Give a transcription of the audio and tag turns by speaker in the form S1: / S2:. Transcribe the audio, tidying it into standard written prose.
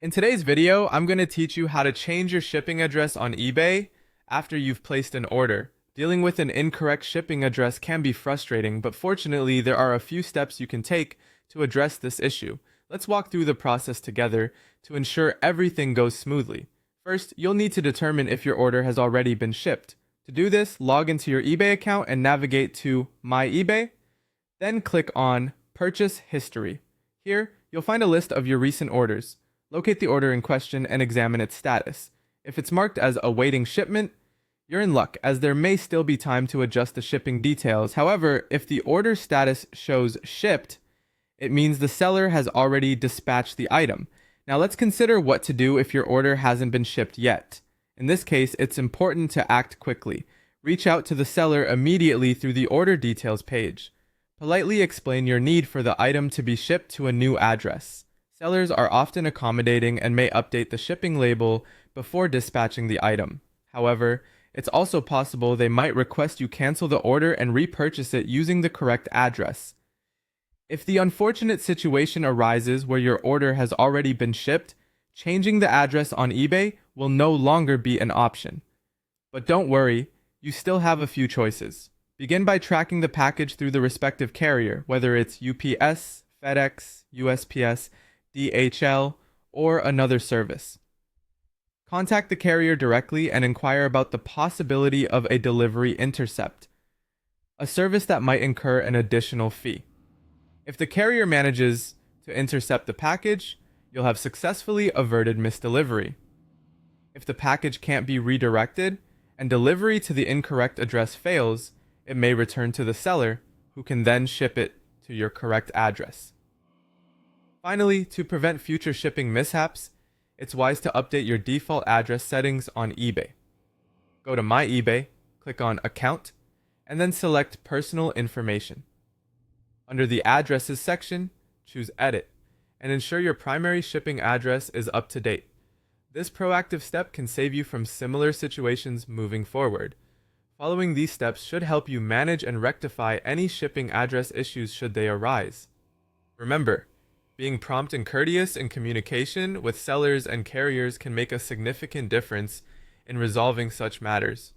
S1: In today's video, I'm going to teach you how to change your shipping address on eBay after you've placed an order. Dealing with an incorrect shipping address can be frustrating, but fortunately, there are a few steps you can take to address this issue. Let's walk through the process together to ensure everything goes smoothly. First, you'll need to determine if your order has already been shipped. To do this, log into your eBay account and navigate to My eBay. Then click on Purchase History. Here, you'll find a list of your recent orders. Locate the order in question and examine its status. If it's marked as awaiting shipment, you're in luck, as there may still be time to adjust the shipping details. However, if the order status shows shipped, it means the seller has already dispatched the item. Now let's consider what to do if your order hasn't been shipped yet. In this case, it's important to act quickly. Reach out to the seller immediately through the order details page. Politely explain your need for the item to be shipped to a new address. Sellers are often accommodating and may update the shipping label before dispatching the item. However, it's also possible they might request you cancel the order and repurchase it using the correct address. If the unfortunate situation arises where your order has already been shipped, changing the address on eBay will no longer be an option. But don't worry, you still have a few choices. Begin by tracking the package through the respective carrier, whether it's UPS, FedEx, USPS, DHL, or another service. Contact the carrier directly and inquire about the possibility of a delivery intercept, a service that might incur an additional fee. If the carrier manages to intercept the package, you'll have successfully averted misdelivery. If the package can't be redirected and delivery to the incorrect address fails, it may return to the seller, who can then ship it to your correct address. Finally, to prevent future shipping mishaps, it's wise to update your default address settings on eBay. Go to My eBay, click on Account, and then select Personal Information. Under the Addresses section, choose Edit, and ensure your primary shipping address is up to date. This proactive step can save you from similar situations moving forward. Following these steps should help you manage and rectify any shipping address issues should they arise. Remember, being prompt and courteous in communication with sellers and carriers can make a significant difference in resolving such matters.